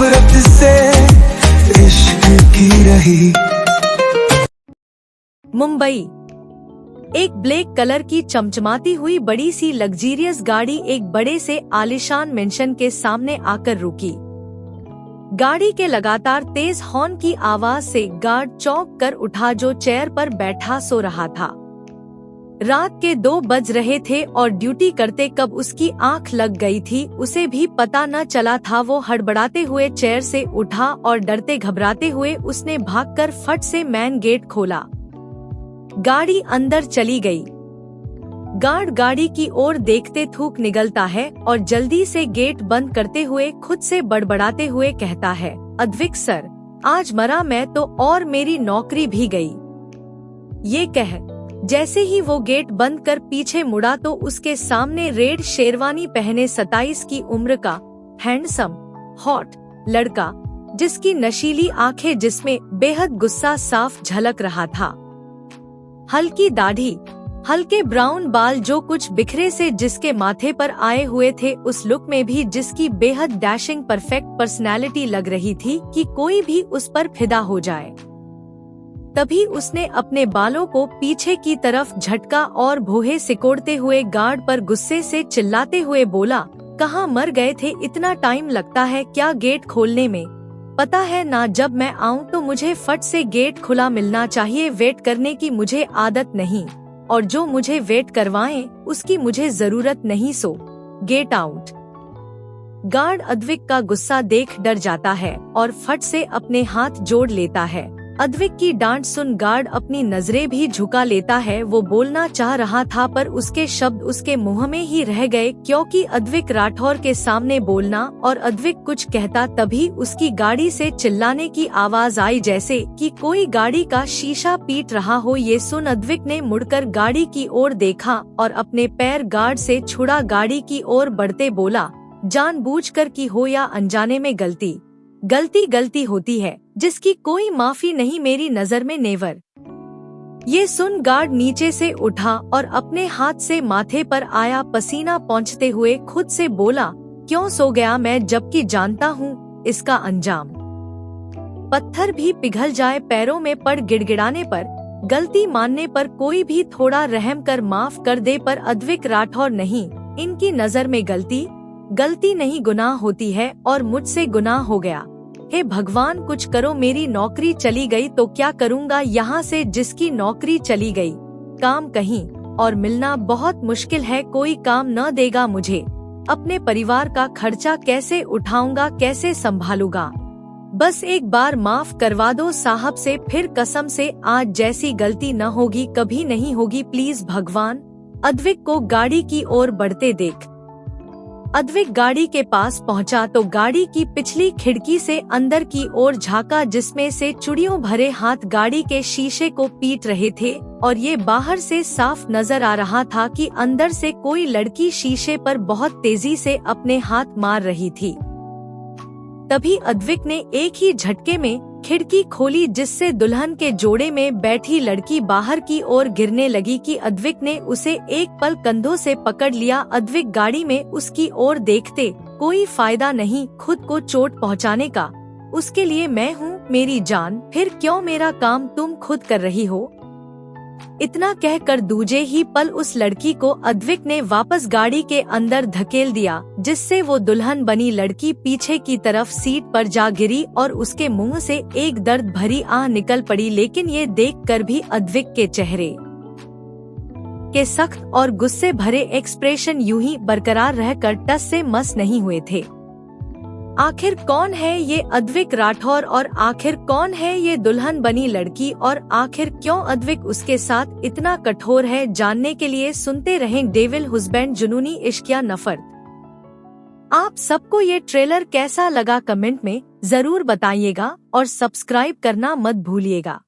नफरत से इश्क की रही। मुंबई। एक ब्लैक कलर की चमचमाती हुई बड़ी सी लग्जीरियस गाड़ी एक बड़े से आलीशान मेंशन के सामने आकर रुकी। गाड़ी के लगातार तेज हॉर्न की आवाज से गार्ड चौंक कर उठा जो चेयर पर बैठा सो रहा था। रात के 2 बज रहे थे और ड्यूटी करते कब उसकी आंख लग गई थी उसे भी पता न चला था। वो हड़बड़ाते हुए चेयर से उठा और डरते घबराते हुए उसने भागकर फट से मेन गेट खोला। गाड़ी अंदर चली गई। गार्ड गाड़ी की ओर देखते थूक निगलता है और जल्दी से गेट बंद करते हुए खुद से बड़बड़ाते हुए कहता है, अद्विक सर, आज मरा मैं तो और मेरी नौकरी भी गई। ये कह जैसे ही वो गेट बंद कर पीछे मुड़ा तो उसके सामने रेड शेरवानी पहने 27 की उम्र का हैंडसम हॉट लड़का, जिसकी नशीली आंखें जिसमें बेहद गुस्सा साफ झलक रहा था। हल्की दाढ़ी, हल्के ब्राउन बाल जो कुछ बिखरे से जिसके माथे पर आए हुए थे, उस लुक में भी जिसकी बेहद डैशिंग परफेक्ट पर्सनैलिटी लग रही थी कि कोई भी उस पर फिदा हो जाए। तभी उसने अपने बालों को पीछे की तरफ झटका और भौहें सिकोड़ते हुए गार्ड पर गुस्से से चिल्लाते हुए बोला, कहाँ मर गए थे, इतना टाइम लगता है क्या गेट खोलने में? पता है ना, जब मैं आऊँ तो मुझे फट से गेट खुला मिलना चाहिए। वेट करने की मुझे आदत नहीं और जो मुझे वेट करवाएं उसकी मुझे जरूरत नहीं, सो गेट आउट। गार्ड अद्विक का गुस्सा देख डर जाता है और फट से अपने हाथ जोड़ लेता है। अद्विक की डांट सुन गार्ड अपनी नजरें भी झुका लेता है। वो बोलना चाह रहा था पर उसके शब्द उसके मुंह में ही रह गए, क्योंकि अद्विक राठौर के सामने बोलना और अद्विक कुछ कहता तभी उसकी गाड़ी से चिल्लाने की आवाज आई जैसे कि कोई गाड़ी का शीशा पीट रहा हो। ये सुन अद्विक ने मुड़कर गाड़ी की ओर देखा और अपने पैर गार्ड से छुड़ा गाड़ी की ओर बढ़ते बोला, जानबूझकर की हो या अनजाने में गलती गलती होती है, जिसकी कोई माफी नहीं मेरी नजर में, नेवर। ये सुन गार्ड नीचे से उठा और अपने हाथ से माथे पर आया पसीना पोंछते हुए खुद से बोला, क्यों सो गया मैं, जबकि जानता हूँ इसका अंजाम। पत्थर भी पिघल जाए पैरों में पड़ गिड़गिड़ाने पर, गलती मानने पर कोई भी थोड़ा रहम कर माफ कर दे, पर अद्विक राठौर नहीं, इनकी नजर में गलती नहीं गुनाह होती है और मुझसे गुनाह हो गया। हे भगवान कुछ करो, मेरी नौकरी चली गई तो क्या करूँगा यहाँ से, जिसकी नौकरी चली गई, काम कहीं और मिलना बहुत मुश्किल है, कोई काम न देगा मुझे, अपने परिवार का खर्चा कैसे उठाऊंगा, कैसे संभालूंगा, बस एक बार माफ करवा दो साहब से, फिर कसम से आज जैसी गलती न होगी, कभी नहीं होगी, प्लीज भगवान। अद्विक को गाड़ी की ओर बढ़ते देख अद्विक गाड़ी के पास पहुंचा तो गाड़ी की पिछली खिड़की से अंदर की ओर झांका, जिसमें से चुड़ियों भरे हाथ गाड़ी के शीशे को पीट रहे थे और ये बाहर से साफ नजर आ रहा था कि अंदर से कोई लड़की शीशे पर बहुत तेजी से अपने हाथ मार रही थी। तभी अद्विक ने एक ही झटके में खिड़की खोली, जिससे दुल्हन के जोड़े में बैठी लड़की बाहर की ओर गिरने लगी कि अद्विक ने उसे एक पल कंधों से पकड़ लिया। अद्विक गाड़ी में उसकी ओर देखते, कोई फायदा नहीं खुद को चोट पहुंचाने का, उसके लिए मैं हूँ मेरी जान, फिर क्यों मेरा काम तुम खुद कर रही हो। इतना कहकर दूजे ही पल उस लड़की को अद्विक ने वापस गाड़ी के अंदर धकेल दिया, जिससे वो दुल्हन बनी लड़की पीछे की तरफ सीट पर जा गिरी और उसके मुंह से एक दर्द भरी आह निकल पड़ी। लेकिन ये देखकर भी अद्विक के चेहरे के सख्त और गुस्से भरे एक्सप्रेशन यूं ही बरकरार रहकर टस से मस नहीं हुए थे। आखिर कौन है ये अद्विक राठौर और आखिर कौन है ये दुल्हन बनी लड़की और आखिर क्यों अद्विक उसके साथ इतना कठोर है, जानने के लिए सुनते रहें डेविल हस्बैंड जुनूनी इश्क या नफरत। आप सबको ये ट्रेलर कैसा लगा कमेंट में जरूर बताइएगा और सब्सक्राइब करना मत भूलिएगा।